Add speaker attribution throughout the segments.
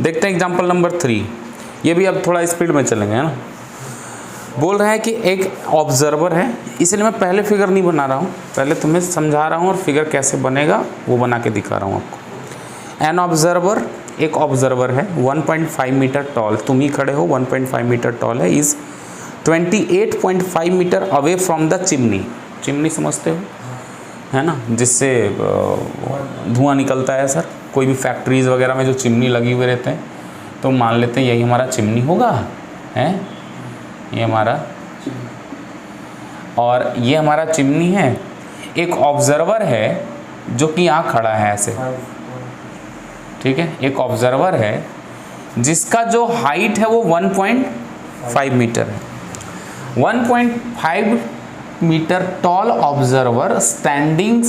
Speaker 1: देखते हैं example number 3। ये भी अब थोड़ा स्पीड में चलेंगे, है ना। बोल रहा है कि एक ऑब्जर्वर है, इसलिए मैं पहले फिगर नहीं बना रहा हूँ, पहले तुम्हें समझा रहा हूँ और फिगर कैसे बनेगा वो बना के दिखा रहा हूँ आपको। एन ऑब्जर्वर, एक ऑब्जर्वर है 1.5 मीटर टॉल, तुम ही खड़े हो, 1.5 मीटर टॉल है, is 28.5 metre away from the chimney. Chimney समझते हो, है ना, जिससे धुआं निकलता है सर। कोई भी फैक्ट्रीज़ वगैरह में जो चिमनी लगी हुए रहते हैं, तो मान लेते हैं यही हमारा चिमनी होगा, है ये हमारा, और ये हमारा चिमनी है। एक ऑब्जर्वर है जो कि यहाँ खड़ा है ऐसे, ठीक है, एक ऑब्जर्वर है जिसका जो हाइट है वो 1.5 मीटर है। 1.5 metre tall observer standing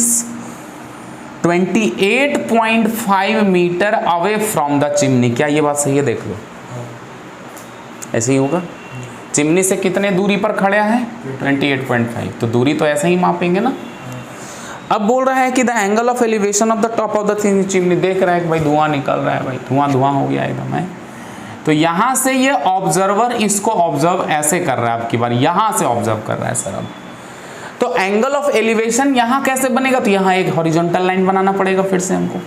Speaker 1: 28.5 metre away from the chimney. क्या ये बात सही है? देख लो, ऐसे ही होगा। चिमनी से कितने दूरी पर खड़े हैं? 28.5, तो दूरी तो ऐसे ही मापेंगे ना। अब बोल रहा है कि the angle of elevation of the top of the chimney. देख रहा है कि भाई धुआं निकल रहा है, भाई धुआं हो गया एकदम, है। तो यहाँ से ये ऑब्जर्वर इसको ऑब्जर्व ऐसे कर रहा है, आपकी बार यहाँ से ऑब्जर्व कर रहा है सर। अब तो एंगल ऑफ एलिवेशन यहाँ कैसे बनेगा? तो यहाँ एक हॉरिजॉन्टल लाइन बनाना पड़ेगा फिर से हमको,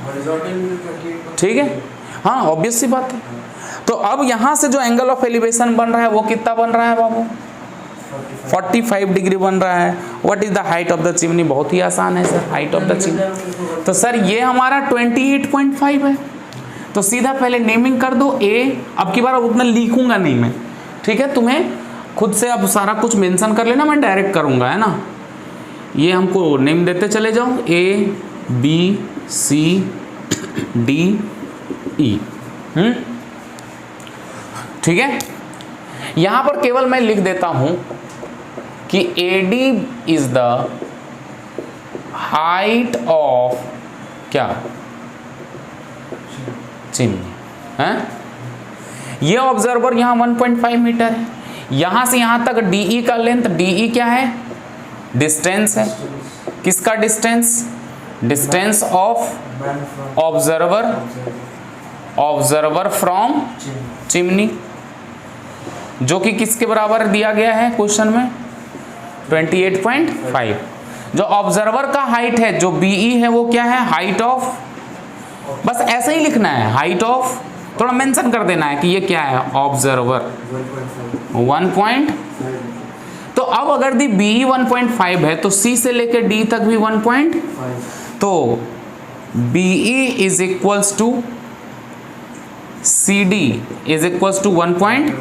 Speaker 1: ठीक है, हाँ ऑब्वियस सी बात है। तो अब यहाँ से जो एंगल ऑफ एलिवेशन बन रहा है वो कितना बन रहा है बाबू? 45 डिग्री बन रहा है। What is the height of the chimney? बहुत ही आसान है sir, height of the chimney. तो सर ये हमारा 28.5 है। तो सीधा पहले नेमिंग कर दो ए। अब की बार उतना लिखूंगा नहीं मैं, ठीक है, तुम्हें खुद से अब सारा कुछ मेंशन कर लेना, मैं डायरेक्ट करूंगा, है ना। ये हमको नेम देते चले जाओ, ए बी सी डी ई, ठीक है। यहां पर केवल मैं लिख देता हूं कि A D is the height of क्या? चिमनी, है। ये ऑब्जर्वर यहां 1.5 मीटर है। यहां से यहां तक डीई का लेंथ, डीई क्या है? डिस्टेंस है। किसका distance? Distance of observer from chimney, जो कि किसके बराबर दिया गया है क्वेश्चन में? 28.5। जो ऑब्जर्वर का हाइट है, जो बीई है, वो क्या है? हाइट ऑफ, बस ऐसे ही लिखना है, हाइट ऑफ, थोड़ा मेंशन कर देना है कि ये क्या है? ऑब्जर्वर 1. तो अब अगर दी बीई 1.5 है तो सी से लेकर डी तक भी 1. तो B E is equals to C D is equals to 1.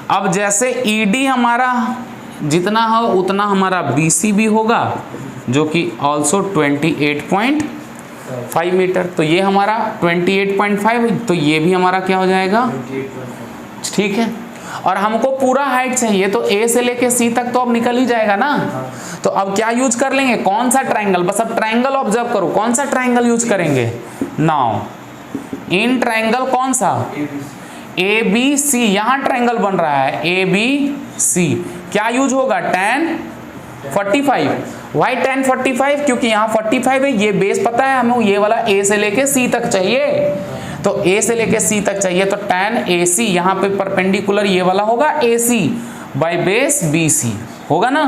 Speaker 1: अब जैसे ईडी हमारा जितना हो उतना हमारा बीसी भी होगा, जो कि ऑल्सो 28.5 मीटर। तो ये हमारा 28.5, तो ये भी हमारा क्या हो जाएगा? ठीक है। और हमको पूरा हाइट चाहिए, तो ए से लेके सी तक तो अब निकल ही जाएगा ना। तो अब क्या यूज कर लेंगे? कौन सा ट्रायंगल? बस अब ट्रायंगल ऑब्जर्व करो, कौन सा ट्रायंगल यूज करेंगे? नाउ इन ट्रायंगल कौन सा? A B C. यहां ट्रायंगल बन रहा है ए बी सी। क्या यूज होगा? tan 45। Why tan 45? क्योंकि यहाँ 45 है, ये बेस पता है हमें, ये वाला ए से लेके सी तक चाहिए, तो ए से लेके सी तक चाहिए, तो tan AC यहाँ पे परपेंडिकुलर ये वाला होगा AC बाय बेस BC, होगा ना।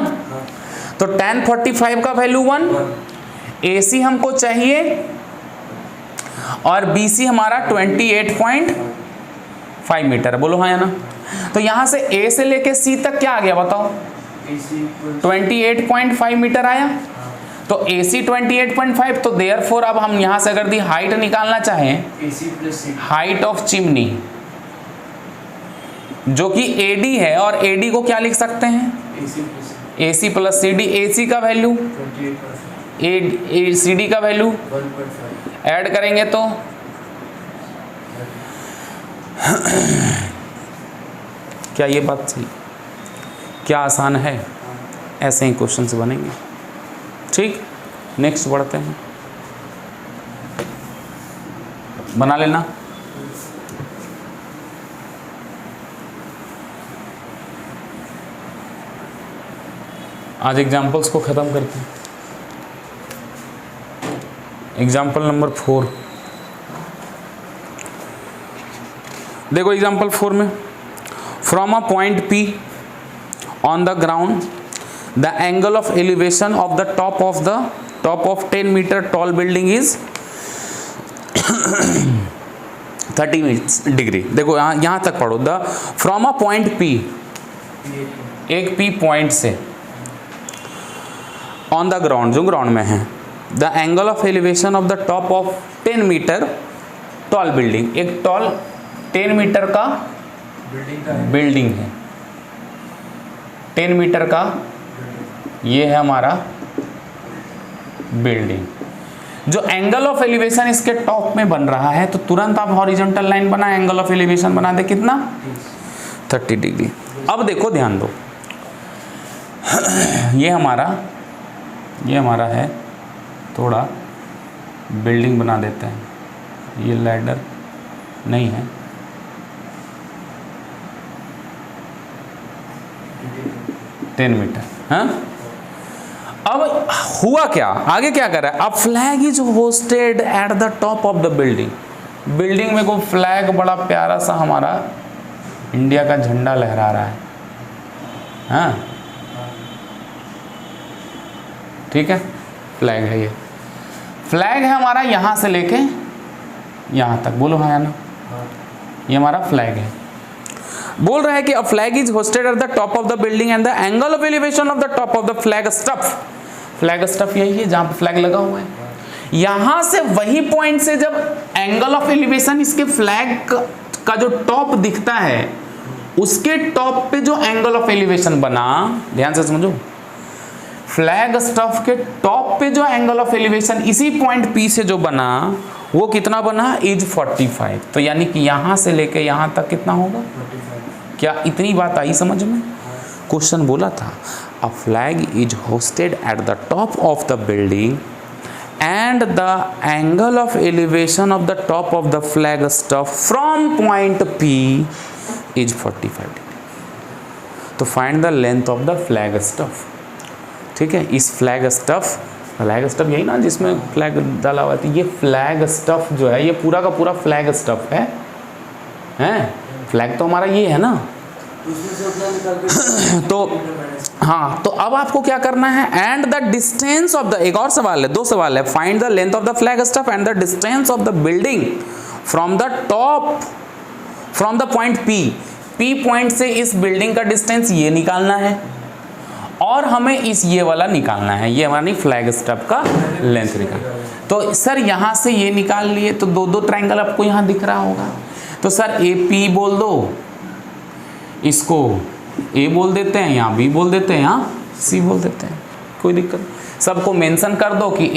Speaker 1: तो tan 45 का वैल्यू 1, AC हमको चाहिए, और BC हमारा 28.5 मीटर। बोलो हाँ या ना। तो यहाँ से A से लेके C तक क्या आ गया बताओ? 28.5 मीटर आया। तो AC 28.5, तो देयरफॉर अब हम यहाँ से अगर दी हाइट निकालना चाहें, हाइट ऑफ चिमनी, जो कि AD है, और AD को क्या लिख सकते हैं? AC plus CD। AC का वैल्यू, CD का वैल्यू ऐड करेंगे तो क्या ये बात सही? क्या आसान है? ऐसे ही क्वेश्चंस बनेंगे। ठीक, नेक्स्ट बढ़ते हैं, बना लेना। आज एग्जाम्पल्स को ख़त्म करते हैं। एग्जाम्पल नंबर 4, देखो एग्जाम्पल 4 में, from a point P on the ground the angle of elevation of the top of 10 metre tall building is 30 degree. देखो यहाँ तक पढ़ो, the from a point P, एक P पॉइंट से, ऑन द ग्राउंड, जो ground में है, the angle of elevation of the top of 10 metre tall building, एक टॉल 10 मीटर का बिल्डिंग है, 10 मीटर का ये है हमारा बिल्डिंग। जो एंगल ऑफ एलिवेशन इसके टॉप में बन रहा है, तो तुरंत आप हॉरिजॉन्टल लाइन बना, एंगल ऑफ एलिवेशन बना दे कितना, 30 डिग्री। अब देखो ध्यान दो, ये हमारा है, थोड़ा बिल्डिंग बना देते हैं, ये लैडर नहीं है, टेन मीटर, हाँ। अब हुआ क्या, आगे क्या कर रहा है, अब flag is hosted at the top of the building, building में कोई फ्लैग बड़ा प्यारा सा हमारा इंडिया का झंडा लहरा रहा है, हाँ, ठीक है, फ्लैग है, ये फ्लैग है हमारा यहाँ से लेके यहाँ तक, बोलो हाँ या ना, ये हमारा फ्लैग है। बोल रहा है कि अ flag is hosted at the top of the building and the angle of elevation of the top of the flag stuff यही है जहां पे फ्लैग लगा हुआ है। यहां से वही पॉइंट से जब एंगल ऑफ एलिवेशन इसके फ्लैग का जो टॉप दिखता है, उसके टॉप पे जो एंगल ऑफ एलिवेशन बना, ध्यान से समझो, फ्लैग स्टफ के टॉप पे जो एंगल ऑफ एलिवेशन इसी पॉइंट P से जो बना, वो कितना बना, इज 45। तो यानी कि यहां से लेके यहां तक कितना होगा, 45। क्या इतनी बात आई समझ में? क्वेश्चन बोला था a flag is hosted at the top of the building and the angle of elevation of the top of the flag staff from point P is 45 degree. तो find the length of the flag staff, ठीक है। इस flag stuff यही ना जिसमें flag डाला हुआ है, ये फ्लैग स्टफ जो है, ये पूरा का पूरा फ्लैग स्टफ है, फ्लैग तो हमारा ये है ना। तो हाँ, तो अब आपको क्या करना है, and the distance of the, एक और सवाल है, दो सवाल है, find the length of the flag stuff and the distance of the building from the top, from the point P point से इस बिल्डिंग का डिस्टेंस ये निकालना है, और हमें इस ये वाला निकालना है, ये हमारी फ्लैग स्टफ का लेंथ निकालना। तो सर यहाँ से ये निकाल लिए, तो दो ट्रायंगल आपको यहाँ दिख रहा होगा, तो सर AP बोल दो, इसको A बोल देते हैं, यहाँ B बोल देते हैं, यहाँ C बोल देते हैं, कोई दिक्कत। सबको मेंशन कर दो कि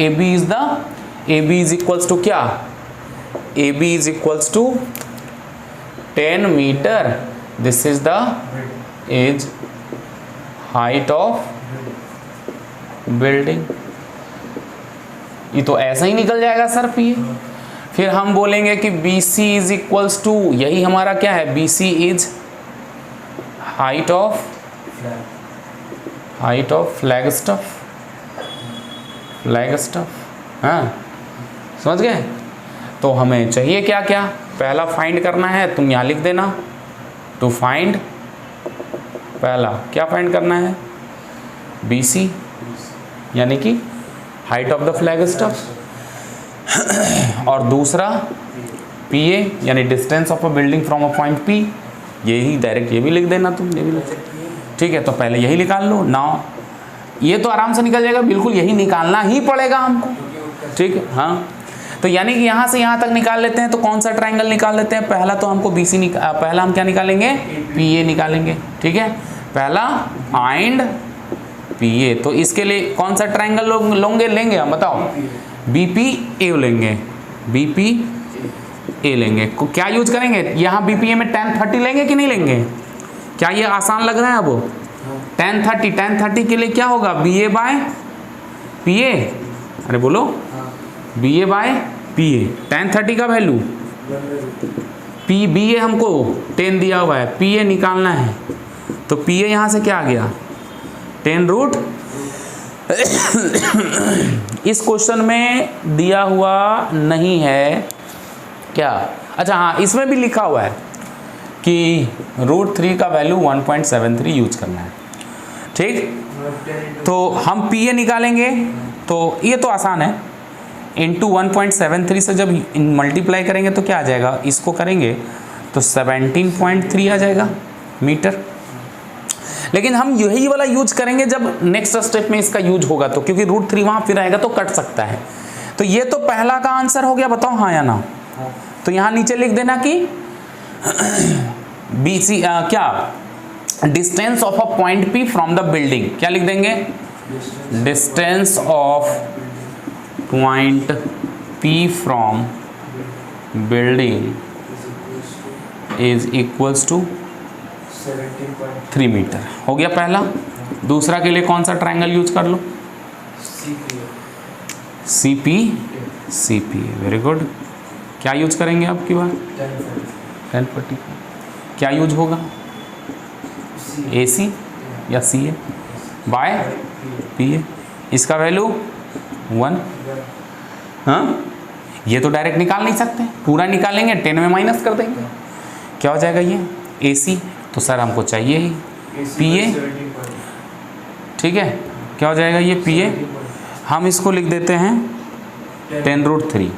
Speaker 1: AB इज इक्वल्स टू क्या, AB is equals to 10 metre, this is the edge height of building. ये तो ऐसा ही निकल जाएगा सर P। फिर हम बोलेंगे कि BC इज इक्वल्स टू, यही हमारा क्या है, BC is height of flag stuff, हाँ, समझ गए। तो हमें चाहिए क्या क्या, पहला फाइंड करना है, तुम यहाँ लिख देना, टू फाइंड, पहला क्या फाइंड करना है, BC यानी कि height of the flag stuff, और दूसरा PA यानी distance of a building from a point P, यही डायरेक्ट ये भी लिख देना तुम, ये भी लिख, ठीक है। तो पहले यही निकाल लो ना, ये तो आराम से निकल जाएगा, बिल्कुल यही निकालना ही पड़ेगा हमको, ठीक है, हाँ। तो यानी कि यहाँ से यहाँ तक निकाल लेते हैं, तो कौन सा ट्रायंगल निकाल लेते हैं, पहला तो हमको पहला हम क्या निकालेंगे, PA निकालेंगे, ठीक है, पहला फाइंड PA। तो इसके लिए कौन सा ट्रायंगल लेंगे हम बताओ, BPA लेंगे, BPA लेंगे। क्या यूज करेंगे, यहाँ BPA में tan 30 लेंगे कि नहीं लेंगे, क्या ये आसान लग रहा है? अब tan 30 के लिए क्या होगा, BA बाय PA, अरे बोलो, BA बाय PA, tan 30 का वैल्यू BA हमको 10 दिया हुआ है, PA निकालना है, तो PA यहाँ से क्या आ गया, 10 रूट। इस क्वेश्चन में दिया हुआ नहीं है क्या, अच्छा हाँ, इसमें भी लिखा हुआ है, कि √3 का वैल्यू 1.73 यूज करना है। ठीक, तो हम PA निकालेंगे, तो ये तो आसान है, इंटू 1.73 से जब मल्टीप्लाई करेंगे तो क्या आ जाएगा, इसको करेंगे तो 17.3 आ जाएगा मीटर। लेकिन हम यही वाला यूज करेंगे जब नेक्स्ट स्टेप में इसका यूज होगा, तो क्योंकि √3 वहाँ फिर आएगा तो कट सकता है। तो ये तो पहला का आंसर हो गया, बताओ हाँ या ना। तो यहाँ नीचे लिख देना कि BC क्या distance of a point P from the building, क्या लिख देंगे, distance of point P from building is equals to 3 metre. हो गया पहला। दूसरा के लिए कौन सा ट्रायंगल यूज कर लो, CP, वेरी गुड। क्या यूज करेंगे आपकी बात, 10/45। क्या यूज होगा, AC या CA बाय PA, इसका वैल्यू 1। हाँ, ये तो डायरेक्ट निकाल नहीं सकते, पूरा निकालेंगे 10 में माइनस कर देंगे, क्या हो जाएगा ये AC, तो सर हमको चाहिए ही PA। ठीक है, क्या हो जाएगा ये PA, हम इसको लिख देते हैं 10√3।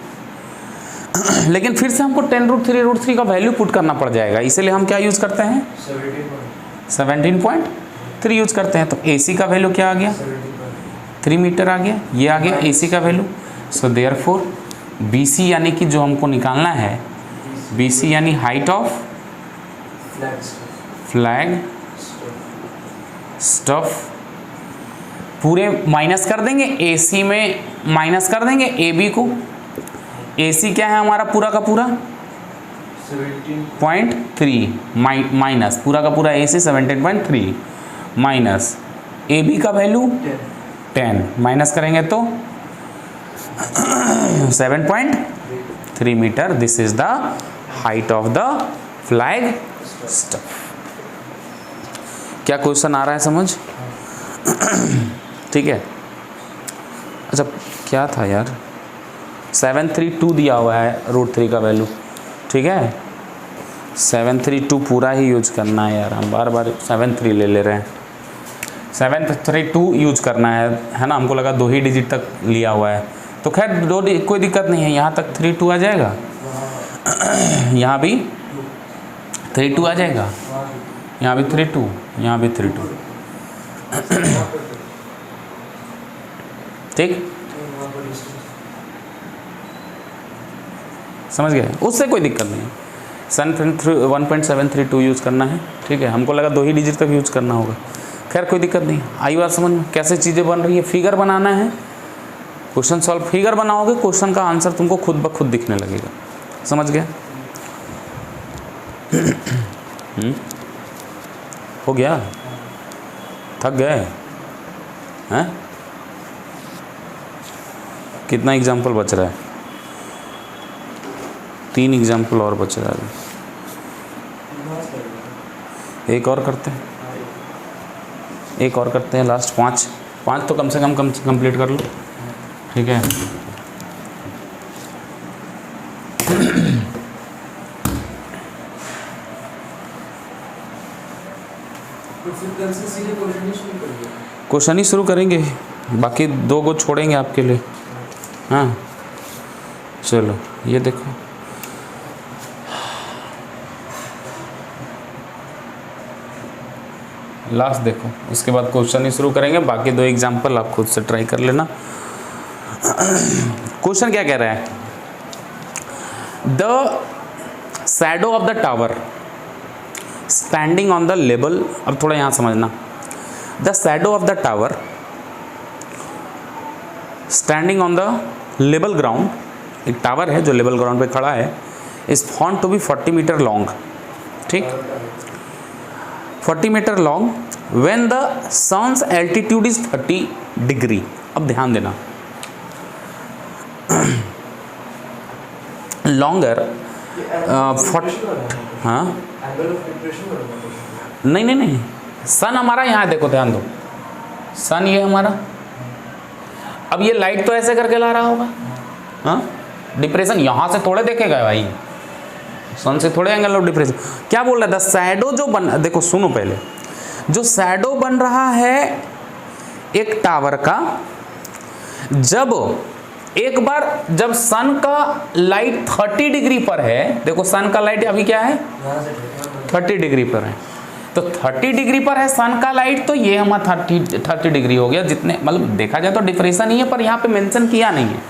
Speaker 1: लेकिन फिर से हमको 10√3 का वैल्यू पुट करना पड़ जाएगा, इसीलिए हम क्या यूज करते हैं, 17.3 यूज करते हैं। तो AC का वैल्यू क्या आ गया, 3 मीटर आ गया, ये आ गया AC का वैल्यू। सो देयरफॉर BC यानी कि जो हमको निकालना है, BC यानी हाइट ऑफ फ्लैग स्टफ, पूरे माइनस कर देंगे, AC में माइनस कर देंगे AB को। AC क्या है हमारा पूरा का पूरा 17.3 माइनस पूरा का पूरा AC 17.3 माइनस AB का वैल्यू 10, माइनस करेंगे तो 7.3 metre. This is the height of the flag staff. क्या क्वेश्चन आ रहा है समझ? ठीक है। अच्छा क्या था यार, 732 दिया हुआ है √3 का वैल्यू, ठीक है। 732 पूरा ही यूज करना है यार, हम बार बार 73 ले रहे हैं। 732 यूज करना है ना, हमको लगा 2 ही डिजिट तक लिया हुआ है, तो खैर कोई दिक्कत नहीं है, यहाँ तक 32 आ जाएगा, यहाँ भी 32 आ जाएगा, यहाँ भी 32, यहाँ भी 32। ठीक, समझ गए, उससे कोई दिक्कत नहीं है। 1.732 यूज़ करना है, ठीक है। हमको लगा 2 ही डिजिट तक यूज़ करना होगा, खैर कोई दिक्कत नहीं। आई बात समझ में कैसे चीज़ें बन रही है। फिगर बनाना है, क्वेश्चन सॉल्व, फिगर बनाओगे क्वेश्चन का आंसर तुमको खुद ब खुद दिखने लगेगा, समझ गए? हो गया, थक गए हैं? कितना एग्जाम्पल बच रहा है? 3 एग्जाम्पल और बच रहा है, एक और करते हैं, एक और करते हैं, लास्ट 5 तो कम से कम कंप्लीट कर लो, ठीक है। क्वेश्चन ही शुरू करेंगे, बाकी 2 को छोड़ेंगे आपके लिए। हाँ चलो ये देखो, लास्ट देखो, उसके बाद क्वेश्चन ही शुरू करेंगे, बाकी 2 एग्जाम्पल आप खुद से ट्राई कर लेना। क्वेश्चन क्या कह रहा है, the shadow of the tower standing on the level, अब थोड़ा यहाँ समझना, the shadow of the tower standing on the level ground, एक टावर है जो लेवल ग्राउंड पे खड़ा है, is found to be 40 metre long, ठीक, 40 metre long when the sun's altitude is 30 degree. अब ध्यान देना, लॉन्गर हाँ नहीं, सन हमारा यहाँ देखो, ध्यान दो, सन ये हमारा, अब ये लाइट तो ऐसे करके ला रहा होगा, हाँ, डिप्रेशन यहाँ से थोड़े देखेगा भाई, सन से थोड़े एंगल ऑफ डिफरेंस। क्या बोल रहा है, द शैडो जो बन, देखो सुनो पहले, जो शैडो बन रहा है एक टावर का, जब एक बार जब सन का लाइट 30 डिग्री पर है, देखो सन का लाइट अभी क्या है 30 डिग्री पर है, तो 30 डिग्री पर है सन का लाइट, तो ये हमारा 30 डिग्री हो गया, जितने मतलब देखा जाए तो डिफरेंशन ही है, पर यहाँ पे मेंशन किया नहीं है,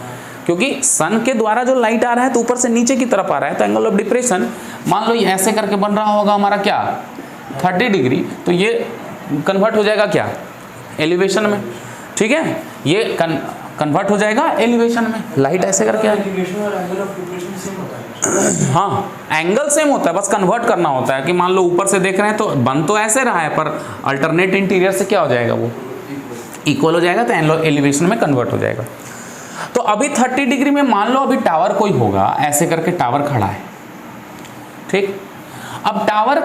Speaker 1: क्योंकि सन के द्वारा जो लाइट आ रहा है तो ऊपर से नीचे की तरफ आ रहा है, तो एंगल ऑफ डिप्रेशन मान लो ये ऐसे करके बन रहा होगा हमारा क्या 30 डिग्री, तो ये कन्वर्ट हो जाएगा क्या एलिवेशन में, ठीक है, ये कन्वर्ट हो जाएगा एलिवेशन में, लाइट ऐसे करके हाँ एंगल सेम होता है, बस कन्वर्ट करना होता है कि मान लो ऊपर से देख रहे हैं तो बन तो ऐसे रहा है, पर अल्टरनेट इंटीरियर से क्या हो जाएगा वो इक्वल हो जाएगा, तो एलिवेशन में कन्वर्ट हो जाएगा। तो अभी 30 डिग्री में मान लो अभी टावर कोई होगा, ऐसे करके टावर खड़ा है, ठीक, अब टावर,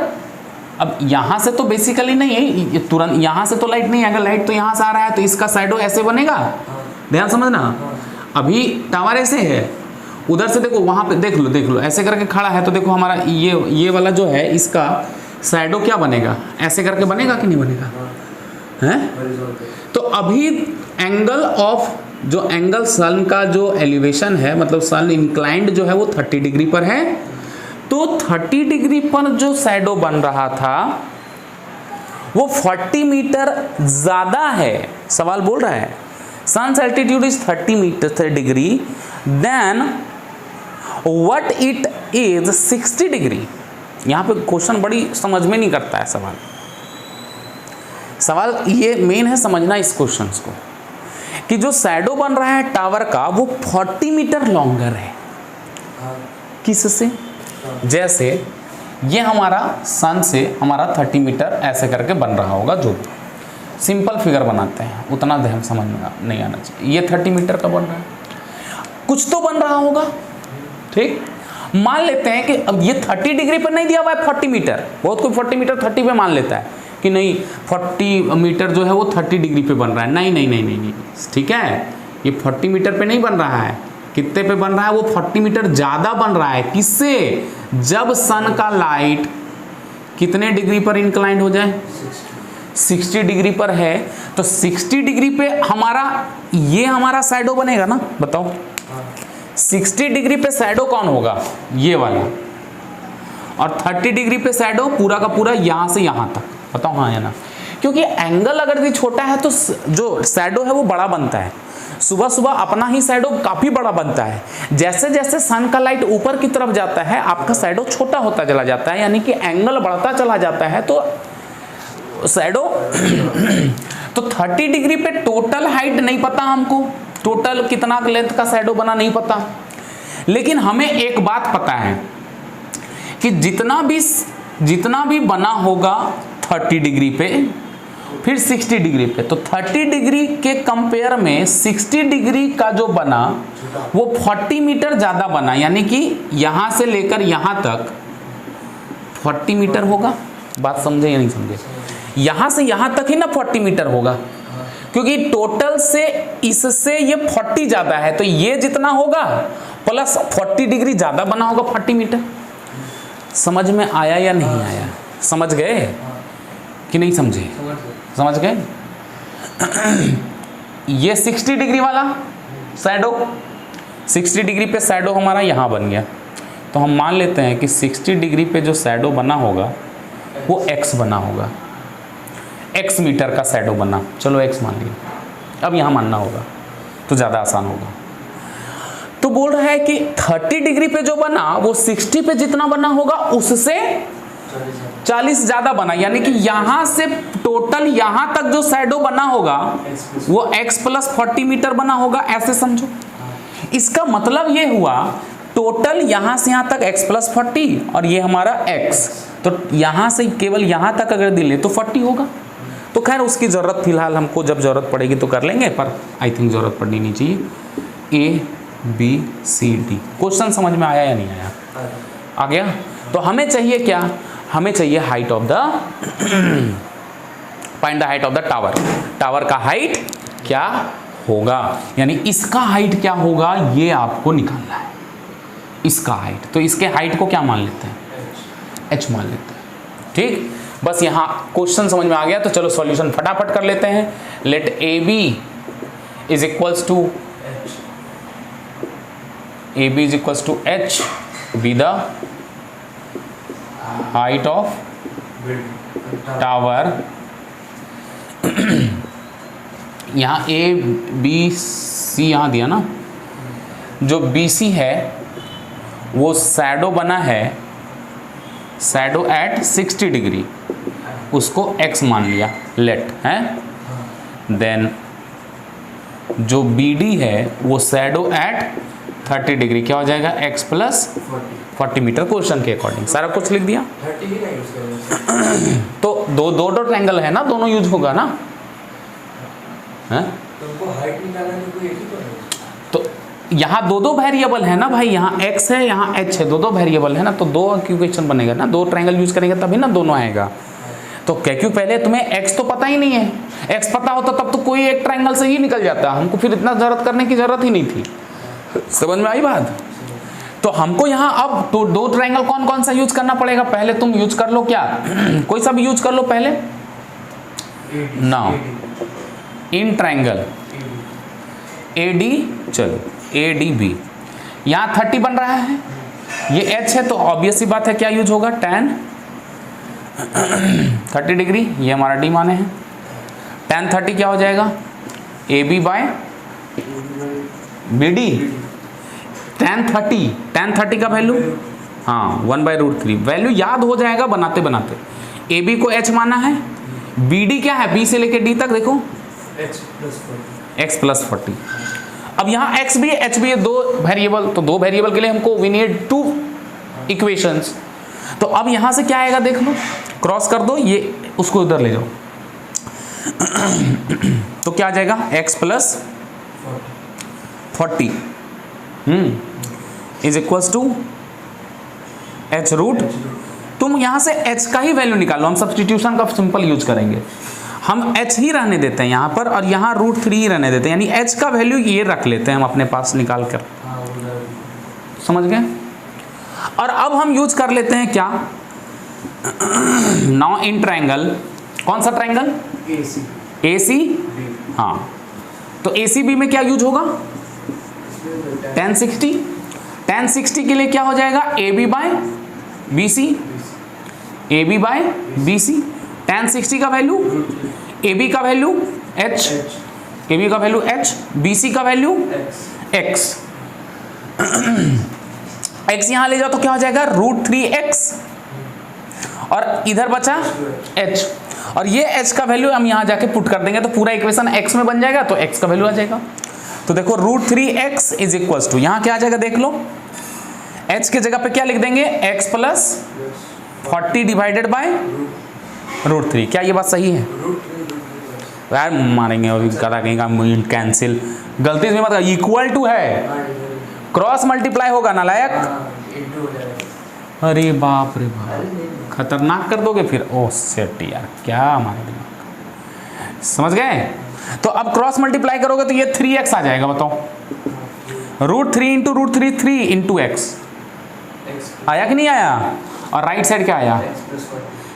Speaker 1: अब यहां से तो बेसिकली नहीं है तुरंत, यहां से तो लाइट नहीं आएगा, लाइट तो यहां से आ रहा है, तो इसका शैडो ऐसे बनेगा, ध्यान समझना, अभी टावर ऐसे है, उधर से देखो वहां पे देख लो ऐसे करके खड़ा है, तो देखो हमारा ये वाला जो है इसका शैडो क्या बनेगा, ऐसे करके बनेगा कि नहीं बनेगा, हैं? तो अभी एंगल ऑफ जो एंगल सन का जो एलिवेशन है, मतलब सन इंक्लाइंड जो है वो 30 डिग्री पर है, तो 30 डिग्री पर जो शैडो बन रहा था वो 40 मीटर ज्यादा है, सवाल बोल रहा है sun's altitude is 30 metre degree then what it is 60 degree. यहाँ पे क्वेश्चन बड़ी समझ में नहीं करता है सवाल ये मेन है समझना इस क्वेश्चंस को, कि जो शैडो बन रहा है टावर का वो 40 मीटर लॉन्गर है, किससे, जैसे ये हमारा सन से हमारा 30 मीटर ऐसे करके बन रहा होगा, जो सिंपल फिगर बनाते हैं, उतना ध्यान समझ में नहीं आना चाहिए, ये 30 मीटर का बन रहा है, कुछ तो बन रहा होगा, ठीक, मान लेते हैं कि अब ये 30 डिग्री पर नहीं दिया हुआ है 40 मीटर, बहुत कोई 40 मीटर 30 पे मान लेता है कि नहीं 40 मीटर जो है वो 30 डिग्री पे बन रहा है, नहीं, ठीक है, ये 40 मीटर पे नहीं बन रहा है, कितने पे बन रहा है, वो 40 मीटर ज़्यादा बन रहा है, किससे, जब सन का लाइट कितने डिग्री पर इंक्लाइंड हो जाए 60 डिग्री पर है, तो 60 डिग्री पे ये हमारा शैडो बनेगा ना, बताओ 60 डिग्री पे शैडो कौन होगा, ये वाला, और 30 डिग्री पे शैडो पूरा का पूरा यहाँ से यहाँ तक, बताओ हाँ या ना, क्योंकि एंगल अगर ये छोटा है तो जो शैडो है वो बड़ा बनता है, सुबह सुबह अपना ही शैडो काफी बड़ा बनता है, जैसे जैसे सन का लाइट ऊपर की तरफ जाता है आपका शैडो छोटा होता चला जाता है, यानी कि एंगल बढ़ता चला जाता है, तो शैडो तो 30 डिग्री पे टोटल हाइट नहीं पता हमको, टोटल कितना लेंथ का शैडो बना नहीं पता, लेकिन हमें एक बात पता है कि जितना भी बना होगा 30 डिग्री पे फिर 60 डिग्री पे, तो 30 डिग्री के कंपेयर में 60 डिग्री का जो बना वो 40 मीटर ज़्यादा बना, यानी कि यहाँ से लेकर यहाँ तक 40 मीटर होगा, बात समझे या नहीं समझे, यहाँ से यहाँ तक ही ना 40 मीटर होगा, क्योंकि टोटल से इससे ये 40 ज़्यादा है, तो ये जितना होगा प्लस 40 डिग्री ज़्यादा बना होगा 40 मीटर। समझ में आया या नहीं आया, समझ गए कि नहीं समझे, समझ गए। ये 60 डिग्री वाला शैडो, 60 डिग्री पे शैडो हमारा यहाँ बन गया, तो हम मान लेते हैं कि 60 डिग्री पे जो शैडो बना होगा वो x बना होगा, x मीटर का शैडो बना, चलो x मान लिया, अब यहाँ मानना होगा तो ज़्यादा आसान होगा। तो बोल रहा है कि 30 डिग्री पे जो बना वो 60 पे जितना बना होगा उससे 40 ज़्यादा बना, यानी कि यहाँ से टोटल यहाँ तक जो शैडो बना होगा वो x प्लस 40 मीटर बना होगा, ऐसे समझो। इसका मतलब ये हुआ टोटल यहाँ से यहाँ तक x प्लस 40 और ये हमारा x, तो यहाँ से केवल यहाँ तक अगर दिले तो 40 होगा। तो खैर उसकी ज़रूरत फिलहाल हमको जब ज़रूरत पड़ेगी तो कर लेंगे, पर आई थिंक ज़रूरत पड़नी नहीं चाहिए। A B C D question समझ में आया या नहीं आया, आ गया। तो हमें चाहिए क्या, हमें चाहिए height of the find the height of the tower, tower का हाइट क्या होगा, यानी इसका हाइट क्या होगा ये आपको निकालना है, इसका हाइट, तो इसके हाइट को क्या मान लेते हैं, h मान लेते हैं। ठीक, बस यहाँ क्वेश्चन समझ में आ गया। तो चलो सॉल्यूशन फटाफट कर लेते हैं। Let A B is equals to h be the height of tower. यहाँ ए बी सी यहाँ दिया ना, जो बी सी है वो शैडो बना है, शैडो एट 60 डिग्री, उसको x मान लिया, लेट है। देन जो बी डी है वो शैडो एट 30 डिग्री, क्या हो जाएगा, x प्लस 40 मीटर, क्वेश्चन के अकॉर्डिंग सारा कुछ लिख दिया। तो दो ट्रायंगल है ना, दोनों यूज होगा ना, है? तो यहाँ दो वेरिएबल है ना भाई, यहाँ x है यहाँ h है, दो वेरिएबल है ना, तो दो इक्वेशन बनेगा ना, दो ट्रायंगल यूज करेंगे तभी ना दोनों आएगा। तो क्योंकि पहले तुम्हें x तो पता ही नहीं है, x पता होता तब तो कोई एक ट्रायंगल से ही निकल जाता, हमको फिर इतना जरूरत करने की जरूरत ही नहीं थी। समझ में आई बात? तो हमको यहाँ अब तो दो ट्रायंगल कौन कौन सा यूज करना पड़ेगा, पहले तुम यूज कर लो, क्या कोई सा भी यूज कर लो पहले। नाउ इन ट्रायंगल AD, चलो ADB, यहाँ 30 बन रहा है, ये h है, तो ऑब्वियस सी बात है क्या यूज होगा, tan 30 डिग्री, ये हमारा d माने हैं। tan 30 क्या हो जाएगा, AB बाय BD। tan 30 का वैल्यू, हाँ 1/√3, वैल्यू याद हो जाएगा बनाते बनाते। AB को h माना है, BD क्या है, B से लेके D तक देखो, x प्लस 40। अब यहाँ x भी है h भी है, दो वेरिएबल, तो दो वेरिएबल के लिए हमको वी नीड 2 इक्वेशंस। तो अब यहाँ से क्या आएगा देख लो, क्रॉस कर दो, ये उसको उधर ले जाओ, तो क्या आ जाएगा, x plus 40 is equals to h root. तुम यहाँ से h का ही वैल्यू निकालो, हम सब्स्टिट्यूशन का सिंपल यूज करेंगे, हम h ही रहने देते हैं यहाँ पर, और यहाँ √3 ही रहने देते हैं, यानी h का वैल्यू ये रख लेते हैं हम अपने पास निकाल कर। समझ गए? और अब हम यूज कर लेते हैं क्या, नाउ इन ट्रायंगल, कौन सा ट्रायंगल, AC, हाँ, तो ACB में क्या यूज होगा, tan 60 के लिए क्या हो जाएगा, AB by BC, AB by BC। tan 60 का वैल्यू, AB का वैल्यू h, AB का वैल्यू h, BC का वैल्यू x। x यहाँ ले जाओ तो क्या हो जाएगा, √3x, और इधर बचा h, और ये h का वैल्यू हम यहाँ जाके पुट कर देंगे तो पूरा इक्वेशन x में बन जाएगा, तो x का वैल्यू आ जाएगा। तो देखो √3x इज इक्वल्स टू, यहाँ क्या आ जाएगा देख लो, h के जगह पे क्या लिख देंगे, x प्लस 40 डिवाइडेड बाय √3। क्या ये बात सही है यार, मारेंगे अभी कदा कहीं का कैंसिल, गलती से मत, इक्वल टू है, क्रॉस मल्टीप्लाई होगा ना लायक, अरे बाप रे बाप, खतरनाक कर दोगे फिर, ओह सेट यार, क्या हमारे दिमाग। समझ गए? तो अब क्रॉस मल्टीप्लाई करोगे तो ये 3x आ जाएगा, बताओ, √3 इंटू √3 3 इंटू x आया कि नहीं आया, और राइट साइड क्या आया,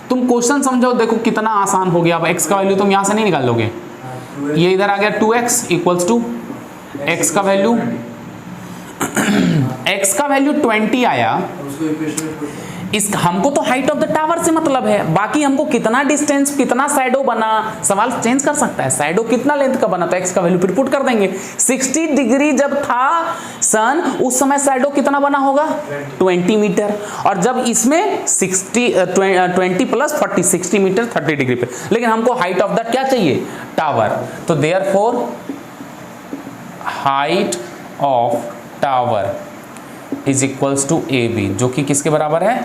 Speaker 1: तुम क्वेश्चन समझो, देखो कितना आसान हो गया। अब x का वैल्यू तुम यहाँ से नहीं निकाल लोगे, ये इधर आ गया 2x इक्वल्स टू x का वैल्यू, x का वैल्यू 20 आया, इस हमको तो हाइट ऑफ द टावर से मतलब है, बाकी हमको कितना डिस्टेंस, कितना शैडो बना, सवाल चेंज कर सकता है, शैडो कितना लेंथ का बना, तो x का वैल्यू फिर पुट कर देंगे। 60 डिग्री जब था सन, उस समय शैडो कितना बना होगा, 20 मीटर, और जब इसमें 20 प्लस 40 60 मीटर 30 डिग्री पे, लेकिन हमको हाइट ऑफ द क्या चाहिए, टावर, तो therefore height of tower is equals to AB, जो कि किसके बराबर है,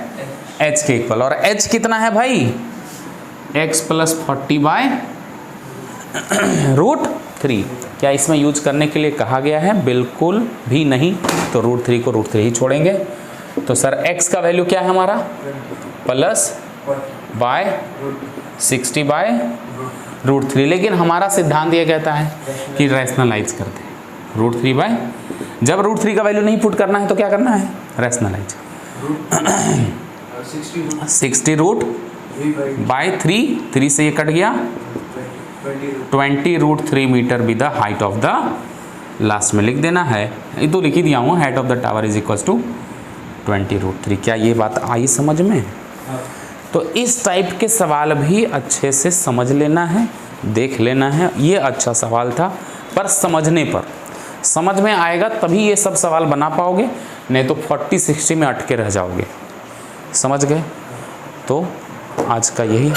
Speaker 1: h के इक्वल, और h कितना है भाई, x प्लस 40 बाय √3। क्या इसमें यूज करने के लिए कहा गया है, बिल्कुल भी नहीं, तो √3 को √3 ही छोड़ेंगे। तो सर x का वैल्यू क्या है हमारा, प्लस बाय 60 बाय √3, लेकिन हमारा सिद्धांत ये कहता है कि रैशनलाइज करते हैं √3 बाय, जब √3 का वैल्यू नहीं पुट करना है तो क्या करना है, रैशनलाइज 60 रूट बाय 3 से ये कट गया 20√3 metre be the height of the, last में लिख देना है, ये तो लिख ही दिया हूँ, height of the tower is equal to 20√3। क्या ये बात आई समझ में? तो इस टाइप के सवाल भी अच्छे से समझ लेना है, देख लेना है। ये अच्छा सवाल था, पर समझने पर, समझ में आएगा तभी ये सब सवाल बना पाओगे, नहीं तो 40-60 में अटके रह जाओगे। समझ गए? तो आज का यही